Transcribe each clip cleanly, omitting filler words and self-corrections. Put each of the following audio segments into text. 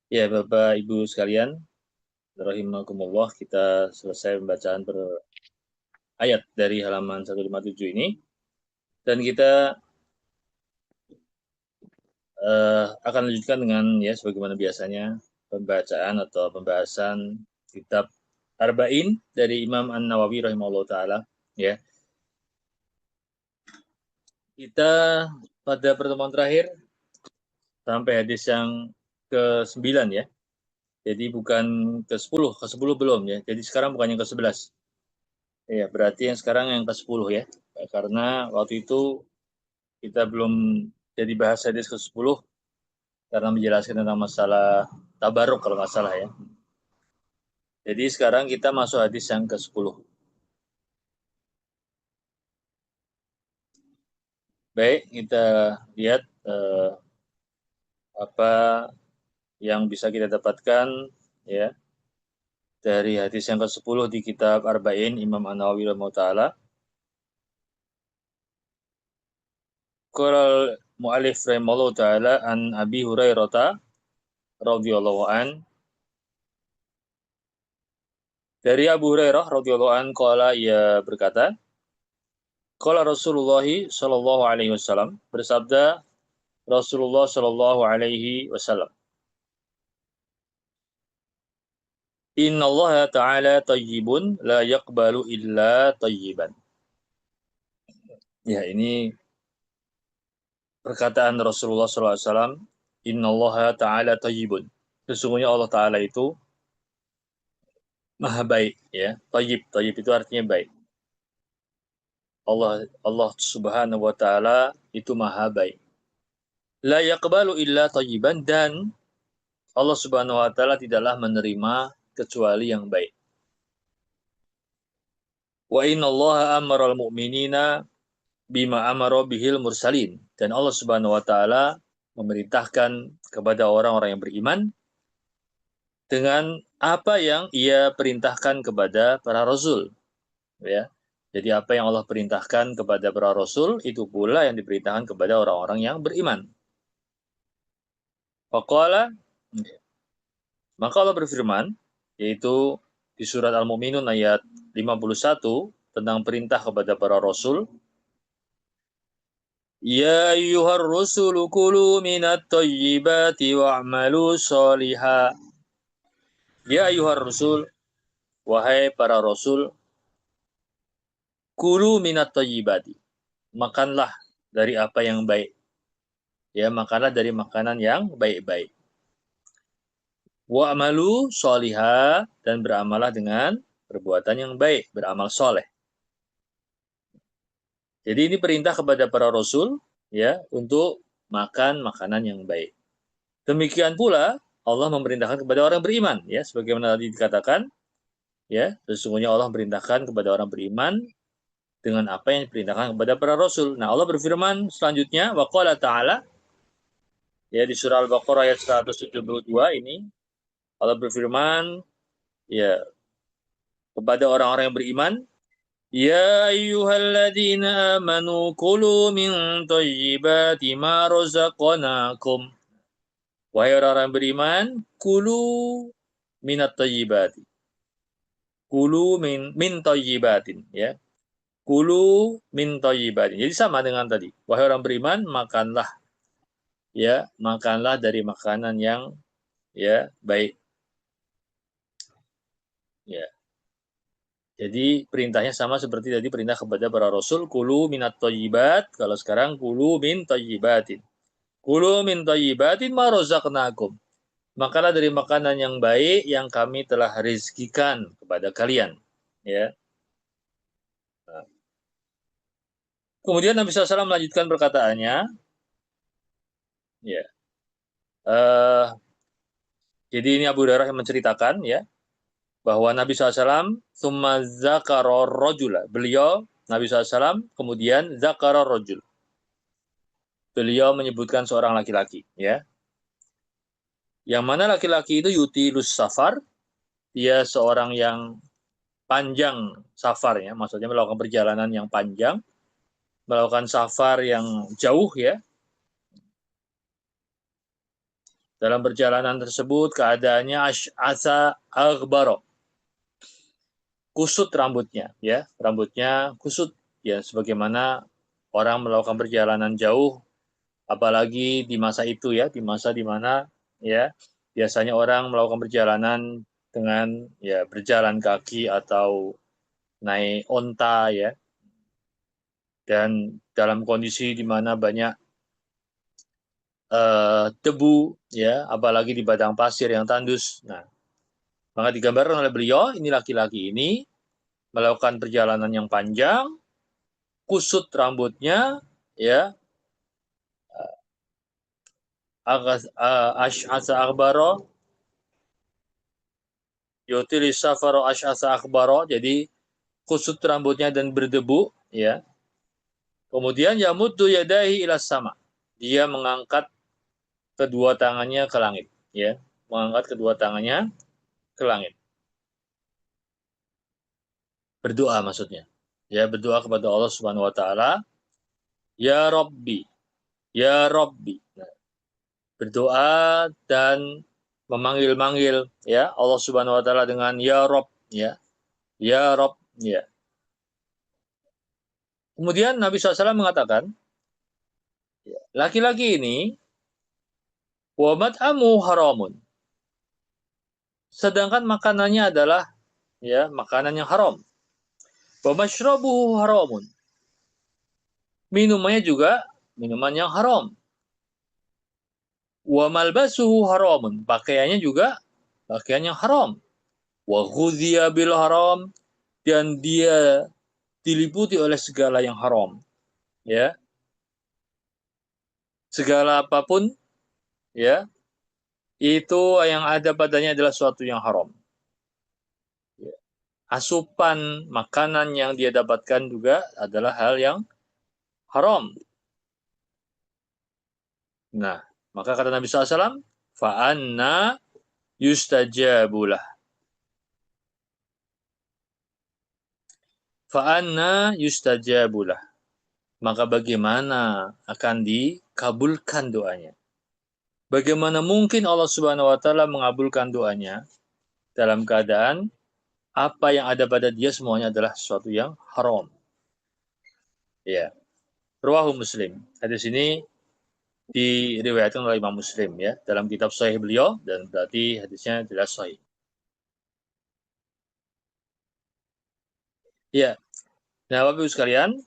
Ya, Bapak Ibu sekalian, rahimakumullah, kita selesai pembacaan per ayat dari halaman 157 ini, dan kita akan lanjutkan dengan ya sebagaimana biasanya pembacaan atau pembahasan kitab Arba'in dari Imam An-Nawawi rahimahullah taala, ya. Kita pada pertemuan terakhir sampai hadis yang ke-9 ya. Jadi bukan ke-10, ke-10 belum ya. Jadi sekarang bukan yang ke-11. Ya, berarti yang sekarang yang ke-10 ya. Karena waktu itu kita belum jadi bahas hadis ke-10 karena menjelaskan tentang masalah tabaruk kalau nggak salah ya. Jadi sekarang kita masuk hadis yang ke-10. Baik, kita lihat apa yang bisa kita dapatkan ya dari hadis yang ke-10 di kitab Arba'in Imam An-Nawawi rahimahullah taala. Qala mu'allif rahimahullah taala an Abi Hurairah radhiyallahu an. Dari Abu Hurairah radhiyallahu an qala, ia berkata, qala Rasulullah sallallahu alaihi wasallam, bersabda Rasulullah sallallahu alaihi wasallam, Innallaha ta'ala tayyibun la yaqbalu illa tayyiban. Ya, ini perkataan Rasulullah sallallahu alaihi wasallam, Innallaha ta'ala tayyibun. Sesungguhnya Allah taala itu maha baik ya. Tayyib, tayyib itu artinya baik. Allah Subhanahu wa taala itu maha baik. La yaqbalu illa tayyiban, dan Allah Subhanahu wa taala tidaklah menerima kecuali yang baik. Wa innallaha amaral mu'minina bima amara bihil mursalin, dan Allah Subhanahu wa taala memerintahkan kepada orang-orang yang beriman dengan apa yang ia perintahkan kepada para rasul, ya. Jadi apa yang Allah perintahkan kepada para rasul itu pula yang diperintahkan kepada orang-orang yang beriman. Faqala, maka Allah berfirman, yaitu di surat Al-Mu'minun ayat 51 tentang perintah kepada para rasul, Ya ayyuhar rusulu kulu minat tayyibati wa'malu sholiha. Ya ayyuhar rusul, wahai para rasul, kulu minat tayyibati. Makanlah dari apa yang baik. Ya, makanlah dari makanan yang baik-baik. Wa'malu sholiha, dan beramalah dengan perbuatan yang baik, beramal soleh. Jadi ini perintah kepada para rasul ya untuk makan makanan yang baik. Demikian pula Allah memerintahkan kepada orang beriman ya, sebagaimana tadi dikatakan ya, sesungguhnya Allah memerintahkan kepada orang beriman dengan apa yang diperintahkan kepada para rasul. Nah, Allah berfirman selanjutnya, wa qala ta'ala, ya, di surah Al-Baqarah ayat 172 ini Allah berfirman ya kepada orang-orang yang beriman, Ya ayyuhalladzina amanu kulu min thayyibati ma razaqnakum. Wahai orang-orang beriman, kulu minat thayyibati. Kulu min thayyibatin ya. Kulu min thayyibatin. Jadi sama dengan tadi. Wahai orang beriman, makanlah ya, makanlah dari makanan yang ya baik ya. Jadi perintahnya sama seperti tadi perintah kepada para rasul, kulu minat thayyibat, kalau sekarang kulu min thayyibatin. Kulu min thayyibatin ma razaqnakum. Makalah dari makanan yang baik yang kami telah rizkikan kepada kalian. Ya. Nah. Kemudian Nabi SAW melanjutkan perkataannya. Ya. Jadi ini Abu Hurairah yang menceritakan ya bahwa Nabi SAW summa zakara rajula. Beliau Nabi SAW kemudian zakara rajul. Beliau menyebutkan seorang laki-laki ya. Yang mana laki-laki itu yutilus safar, dia seorang yang panjang safarnya, maksudnya melakukan perjalanan yang panjang, melakukan safar yang jauh ya. Dalam perjalanan tersebut keadaannya ash'asa aghbaro, kusut rambutnya, ya, rambutnya kusut, ya, sebagaimana orang melakukan perjalanan jauh, apalagi di masa itu, ya, di masa di mana, ya, biasanya orang melakukan perjalanan dengan, ya, berjalan kaki atau naik onta, ya, dan dalam kondisi di mana banyak debu, ya, apalagi di padang pasir yang tandus. Nah, maka digambarkan oleh beliau, ini laki-laki ini melakukan perjalanan yang panjang, kusut rambutnya, ya, ash'asa akhbaro, yutili safaro ash'asa akhbaro, jadi kusut rambutnya dan berdebu, ya. Kemudian yamuddu yadahi ila sama. Dia mengangkat kedua tangannya ke langit, ya. Mengangkat kedua tangannya ke langit. Berdoa maksudnya. Ya, berdoa kepada Allah Subhanahu wa taala, ya Rabbi, ya Rabbi. Nah, berdoa dan memanggil-manggil, ya, Allah Subhanahu wa taala dengan ya Rabb, ya. Ya Rabb, ya. Kemudian Nabi SAW mengatakan, laki-laki ini wa mat'amu haramun. Sedangkan makanannya adalah, ya, makanan yang haram. Wa mashrabuhu haramun. Minumannya juga minuman yang haram. Wa malbasuhu haramun. Pakaiannya juga pakaian yang haram. Wa ghudhiya bil haram, dan dia diliputi oleh segala yang haram, ya. Segala apapun, ya, itu yang ada padanya adalah suatu yang haram. Ya. Asupan makanan yang dia dapatkan juga adalah hal yang haram. Nah, maka kata Nabi SAW, fa'anna yustajabulah. Fa'anna yustajabulah. Maka bagaimana akan dikabulkan doanya? Bagaimana mungkin Allah Subhanahu wa taala mengabulkan doanya dalam keadaan apa yang ada pada dia semuanya adalah sesuatu yang haram. Ya. Rawahu Muslim. Hadis ini diriwayatkan oleh Imam Muslim, ya, dalam kitab sahih beliau, dan berarti hadisnya jelas sahih. Ya. Nah, Bapak Ibu sekalian,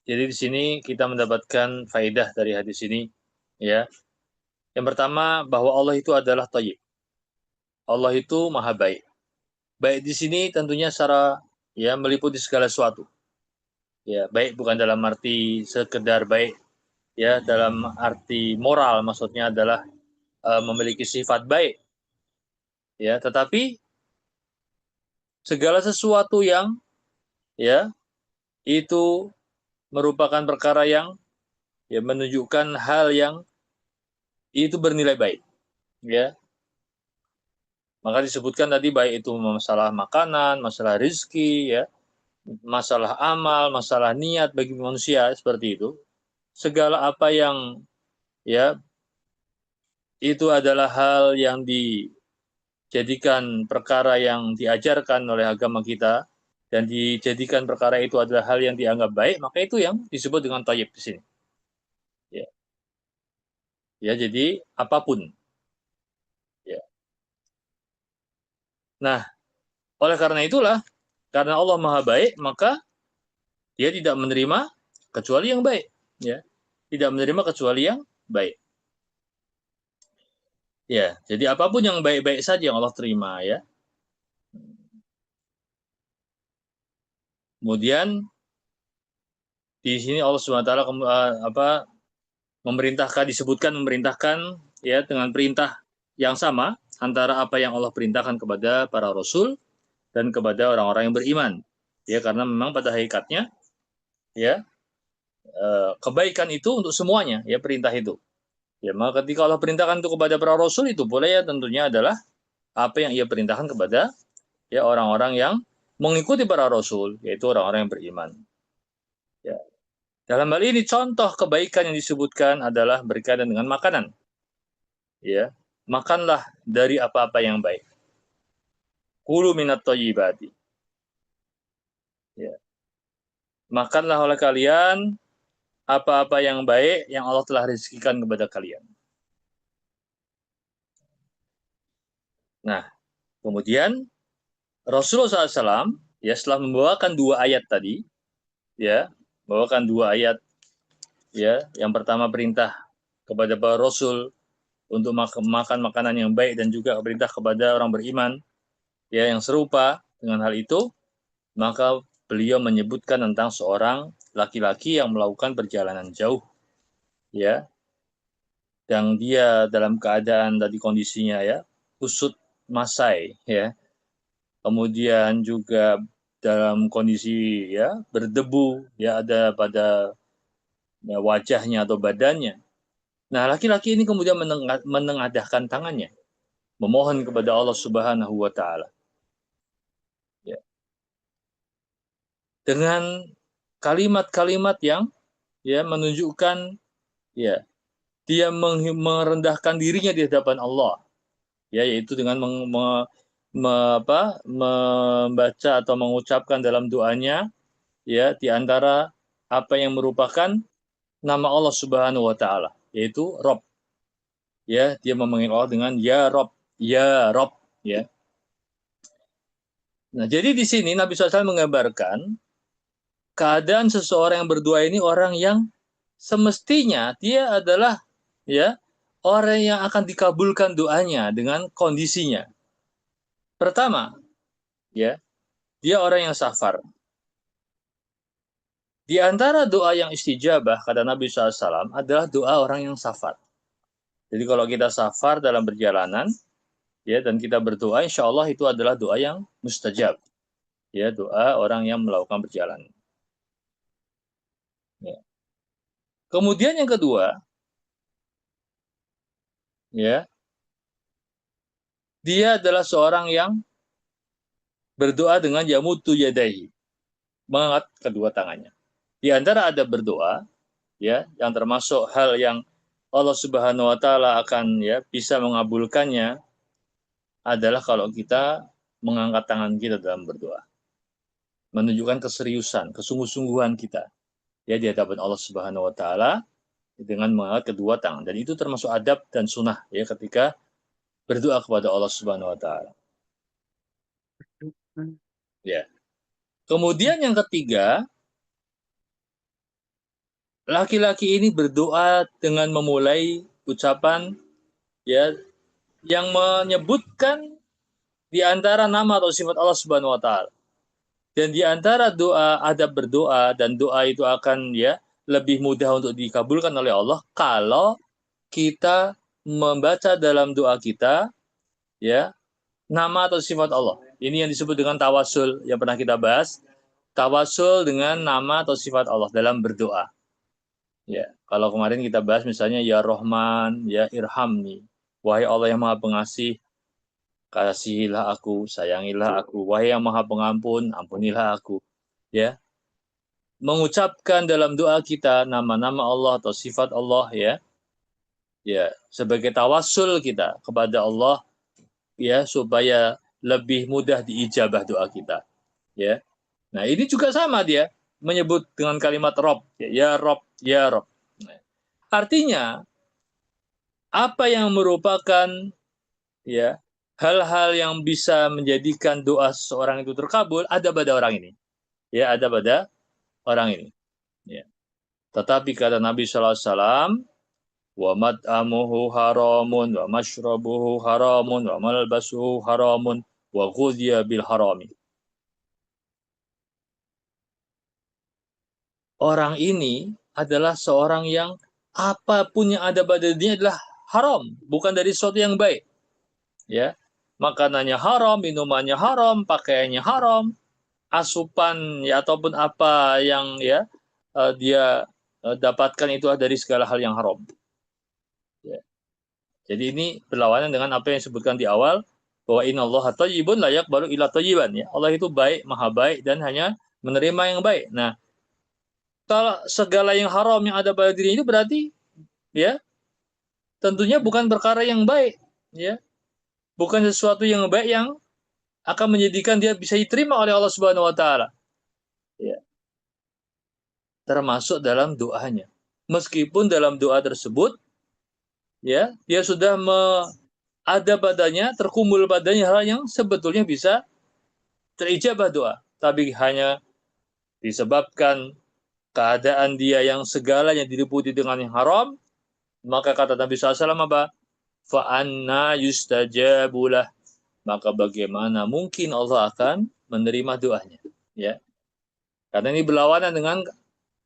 jadi di sini kita mendapatkan faedah dari hadis ini, ya. Yang pertama, bahwa Allah itu adalah Thayyib. Allah itu Maha baik. Baik di sini tentunya secara, ya, meliputi segala sesuatu. Ya, baik bukan dalam arti sekedar baik, ya, dalam arti moral, maksudnya adalah memiliki sifat baik, ya, tetapi segala sesuatu yang, ya, itu merupakan perkara yang, ya, menunjukkan hal yang itu bernilai baik, ya. Maka disebutkan tadi baik itu masalah makanan, masalah rezeki, ya, masalah amal, masalah niat bagi manusia, seperti itu. Segala apa yang, ya, itu adalah hal yang dijadikan perkara yang diajarkan oleh agama kita dan dijadikan perkara itu adalah hal yang dianggap baik, maka itu yang disebut dengan thayyib di sini. Ya, ya, jadi apapun. Ya. Nah, oleh karena itulah, karena Allah Maha Baik, maka Dia tidak menerima kecuali yang baik, ya. Tidak menerima kecuali yang baik. Ya, jadi apapun yang baik-baik saja yang Allah terima, ya. Kemudian di sini Allah SWT memerintahkan, ya, dengan perintah yang sama antara apa yang Allah perintahkan kepada para rasul dan kepada orang-orang yang beriman. Ya, karena memang pada hakikatnya, ya, kebaikan itu untuk semuanya, ya, perintah itu. Ya, maka ketika Allah perintahkan itu kepada para rasul, itu boleh, ya, tentunya adalah apa yang ia perintahkan kepada, ya, orang-orang yang mengikuti para rasul, yaitu orang-orang yang beriman. Ya. Dalam hal ini contoh kebaikan yang disebutkan adalah berkaitan dengan makanan. Ya. makanlah dari apa-apa yang baik. Kulu minat thayyibati. Ya. Makanlah oleh kalian apa-apa yang baik yang Allah telah rezekikan kepada kalian. Nah, kemudian Rasulullah SAW ya setelah membawakan dua ayat tadi, ya, membawakan dua ayat, ya, yang pertama perintah kepada para Rasul untuk makan makanan yang baik dan juga perintah kepada orang beriman, ya, yang serupa dengan hal itu, maka beliau menyebutkan tentang seorang laki-laki yang melakukan perjalanan jauh, ya, yang dia dalam keadaan tadi kondisinya ya kusut masai, ya, kemudian juga dalam kondisi ya berdebu ya ada pada ya, wajahnya atau badannya. Nah, laki-laki ini kemudian menengadahkan tangannya, memohon kepada Allah Subhanahu wa taala. Ya. Dengan kalimat-kalimat yang ya menunjukkan ya dia merendahkan dirinya di hadapan Allah. Ya, yaitu dengan membaca atau mengucapkan dalam doanya ya di antara apa yang merupakan nama Allah Subhanahu wa taala, yaitu Rob. Ya, dia memanggil Allah dengan ya Rob, ya Rob, ya. Nah, jadi di sini Nabi SAW menggambarkan keadaan seseorang yang berdoa ini orang yang semestinya dia adalah ya orang yang akan dikabulkan doanya dengan kondisinya. Pertama, ya, dia orang yang safar. Di antara doa yang istijabah kata Nabi SAW adalah doa orang yang safar. Jadi kalau kita safar dalam perjalanan, ya, dan kita berdoa, insya Allah itu adalah doa yang mustajab. Ya, doa orang yang melakukan perjalanan. Ya. Kemudian yang kedua, ya, dia adalah seorang yang berdoa dengan yamutu yadaihi, mengangkat kedua tangannya. Di antara ada berdoa, ya, yang termasuk hal yang Allah Subhanahu wa taala akan ya bisa mengabulkannya adalah kalau kita mengangkat tangan kita dalam berdoa. Menunjukkan keseriusan, kesungguh-sungguhan kita ya di hadapan Allah Subhanahu wa taala dengan mengangkat kedua tangan. Dan itu termasuk adab dan sunnah ya ketika berdoa kepada Allah Subhanahu wa taala. Ya. Kemudian yang ketiga, laki-laki ini berdoa dengan memulai ucapan ya yang menyebutkan di antara nama atau sifat Allah Subhanahu wa taala. Dan di antara doa adab berdoa dan doa itu akan ya lebih mudah untuk dikabulkan oleh Allah kalau kita membaca dalam doa kita ya nama atau sifat Allah. Ini yang disebut dengan tawasul yang pernah kita bahas. Tawasul dengan nama atau sifat Allah dalam berdoa. Ya, kalau kemarin kita bahas misalnya ya Rahman, ya Irhamni. Wahai Allah yang Maha Pengasih, kasihilah aku, sayangilah aku. Wahai yang Maha Pengampun, ampunilah aku. Ya, mengucapkan dalam doa kita nama-nama Allah atau sifat Allah ya. Ya, sebagai tawasul kita kepada Allah ya supaya lebih mudah diijabah doa kita. Ya. Nah, ini juga sama dia menyebut dengan kalimat Rob, ya Rob, ya Rob. Nah, artinya apa yang merupakan ya hal-hal yang bisa menjadikan doa seseorang itu terkabul ada pada orang ini. Ya, ada pada orang ini. Ya. Tetapi kata Nabi sallallahu alaihi wasallam, wa mat'amuhu haramun wa mashrabuhu haramun wa malbasuhu haramun wa ghudhiya bil harami. Orang ini adalah seorang yang apapun yang ada pada dirinya adalah haram, bukan dari sesuatu yang baik. Ya, makanannya haram, minumannya haram, pakaiannya haram, asupan ya ataupun apa yang ya dia dapatkan itu dari segala hal yang haram. Ya. Jadi ini berlawanan dengan apa yang disebutkan di awal bahwa innallaha thayyibun la yaqbalu illa thayyiban ya. Allah itu baik, maha baik dan hanya menerima yang baik. Nah, kalau segala yang haram yang ada pada diri itu berarti ya tentunya bukan perkara yang baik. ya, bukan sesuatu yang baik yang akan menjadikan dia bisa diterima oleh Allah Subhanahu wa taala. Ya, termasuk dalam doanya. Meskipun dalam doa tersebut ya, dia sudah ada padanya, terkumpul padanya hal yang sebetulnya bisa terijabah doa, tapi hanya disebabkan keadaan dia yang segalanya diliputi dengan yang haram, maka kata Nabi SAW apa? Fa'anna yustajabulah. Maka bagaimana mungkin Allah akan menerima doanya? Ya, karena ini berlawanan dengan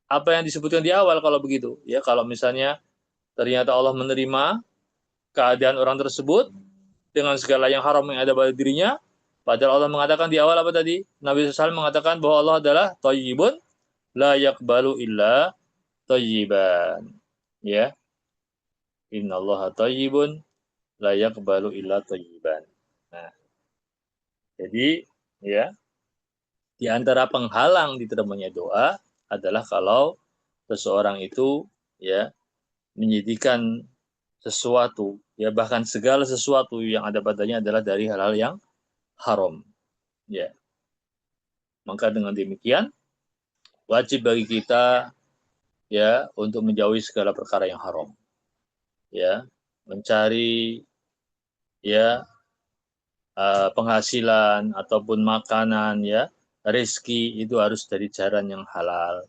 apa yang disebutkan di awal kalau begitu. Ya, kalau misalnya ternyata Allah menerima keadaan orang tersebut dengan segala yang haram yang ada pada dirinya, padahal Allah mengatakan di awal apa tadi? Nabi SAW mengatakan bahwa Allah adalah thayyibun la yaqbalu illa thayyiban. Ya, innallaha thayyibun la yaqbalu illa thayyiban. Nah, jadi ya, di antara penghalang diterimanya doa adalah kalau seseorang itu ya menjadikan sesuatu ya, bahkan segala sesuatu yang ada padanya adalah dari hal-hal yang haram. Ya, maka dengan demikian wajib bagi kita ya untuk menjauhi segala perkara yang haram. Ya, mencari ya penghasilan ataupun makanan ya, rezeki itu harus dari jalan yang halal,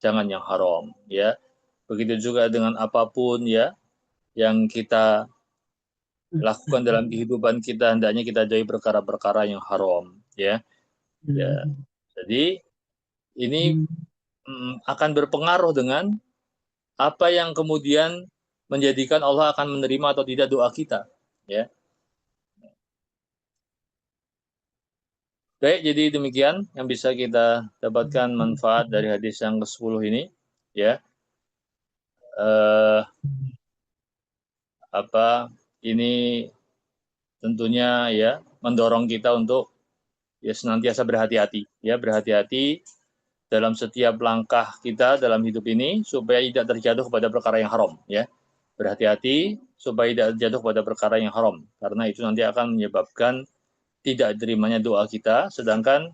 jangan yang haram ya. Begitu juga dengan apapun ya yang kita lakukan dalam kehidupan kita, hendaknya kita jauhi perkara-perkara yang haram ya. Ya. Jadi ini akan berpengaruh dengan apa yang kemudian menjadikan Allah akan menerima atau tidak doa kita ya. Baik, jadi demikian yang bisa kita dapatkan manfaat dari hadis yang ke-10 ini ya. Eh, apa ini tentunya ya mendorong kita untuk ya senantiasa berhati-hati ya, berhati-hati dalam setiap langkah kita dalam hidup ini supaya tidak terjatuh kepada perkara yang haram ya. Berhati-hati supaya tidak terjatuh kepada perkara yang haram, karena itu nanti akan menyebabkan tidak terimanya doa kita. Sedangkan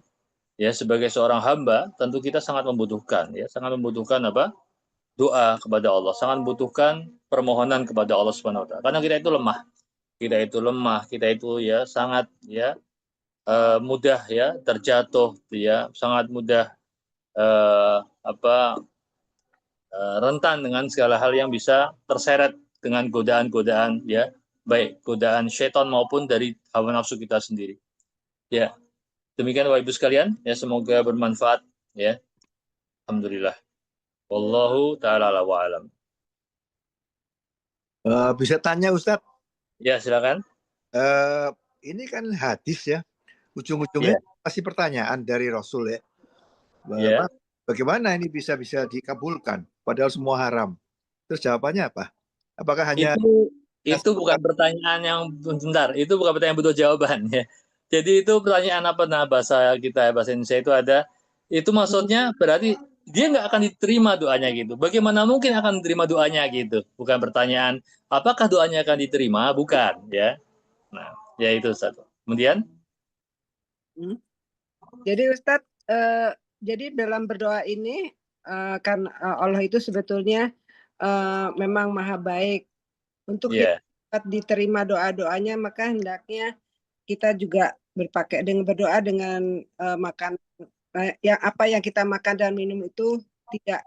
ya sebagai seorang hamba tentu kita sangat membutuhkan ya, sangat membutuhkan apa? Doa kepada Allah, sangat membutuhkan permohonan kepada Allah Subhanahu wa taala. Karena kita itu lemah. Kita itu lemah, kita itu ya sangat ya mudah ya terjatuh ya, sangat mudah apa rentan dengan segala hal yang bisa terseret dengan godaan-godaan ya, baik godaan syaitan maupun dari hawa nafsu kita sendiri. Ya, demikian Bapak Ibu sekalian, ya semoga bermanfaat ya. Alhamdulillah. Wallahu taala wa alam. Bisa tanya Ustadz, Ya, silakan. ini kan hadis ya, ujung-ujungnya Ya, pasti pertanyaan dari Rasul ya. ya. Bagaimana ini bisa dikabulkan padahal semua haram? Terus jawabannya apa? Apakah hanya Itu bukan pertanyaan yang bentar, itu bukan pertanyaan butuh jawaban ya. Jadi itu pertanyaan apa, nah bahasa kita bahasa Indonesia itu ada, itu maksudnya berarti dia nggak akan diterima doanya gitu. Bagaimana mungkin akan diterima doanya gitu? Bukan pertanyaan apakah doanya akan diterima, bukan ya. Nah, ya itu satu. Kemudian Jadi Ustadz, jadi dalam berdoa ini kan Allah itu sebetulnya memang maha baik. Untuk ya, dapat diterima doa-doanya, maka hendaknya kita juga berdoa dengan makan yang apa yang kita makan dan minum itu tidak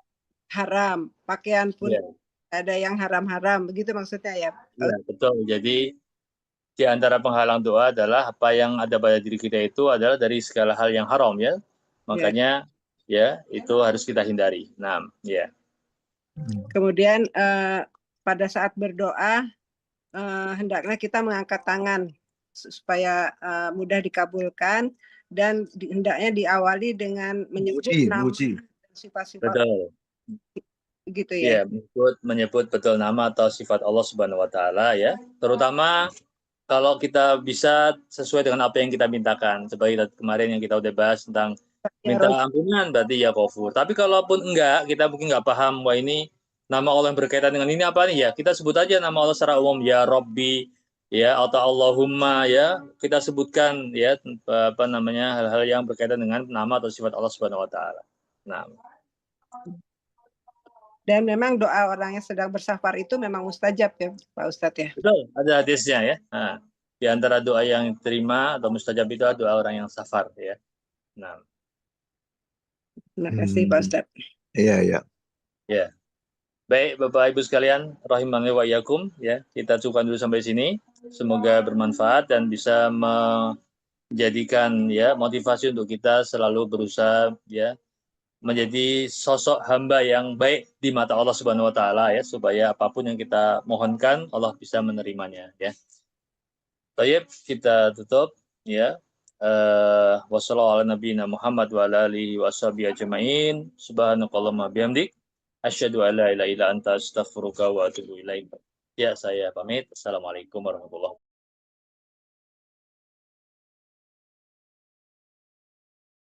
haram. Pakaian pun ya, ada yang haram-haram, begitu maksudnya ya. ya, betul. Jadi di antara penghalang doa adalah apa yang ada pada diri kita itu adalah dari segala hal yang haram ya. Makanya ya itu harus kita hindari. Nah, ya. Kemudian pada saat berdoa hendaknya kita mengangkat tangan supaya mudah dikabulkan, dan hendaknya diawali dengan menyebut nama sifat-sifat gitu ya. Ya, menyebut betul nama atau sifat Allah Subhanahu wa taala ya. Terutama kalau kita bisa sesuai dengan apa yang kita mintakan. Seperti kemarin yang kita udah bahas tentang minta ampunan berarti ya kafur. Tapi kalaupun enggak, kita mungkin enggak paham, wah ini nama Allah yang berkaitan dengan ini apa nih ya, kita sebut aja nama Allah secara umum, ya Robbi, ya atau Allahumma ya kita sebutkan ya apa namanya hal-hal yang berkaitan dengan nama atau sifat Allah Subhanahu wa taala. Nah, Dan memang doa orang yang sedang bersafar itu memang mustajab ya Pak Ustadz ya. betul, ada hadisnya ya. Nah, di antara doa yang diterima atau mustajab itu adalah doa orang yang safar ya. Nah, Terima kasih Pak Ustadz. Iya, iya. ya. Baik, Bapak Ibu sekalian, rahimani wa iyyakum ya. Kita cukupkan dulu sampai sini. Semoga bermanfaat dan bisa menjadikan ya motivasi untuk kita selalu berusaha ya menjadi sosok hamba yang baik di mata Allah Subhanahu wa taala ya, supaya apapun yang kita mohonkan Allah bisa menerimanya ya. Baik, kita tutup ya. Wassallallahu ala nabiyina Muhammad wa ala alihi washabihi ajmain. Subhanakallahumma bihamdik asyhadu an la ilaha illa anta astaghfiruka wa atubu ilaik. Ya, saya pamit. Assalamualaikum warahmatullahi wabarakatuh.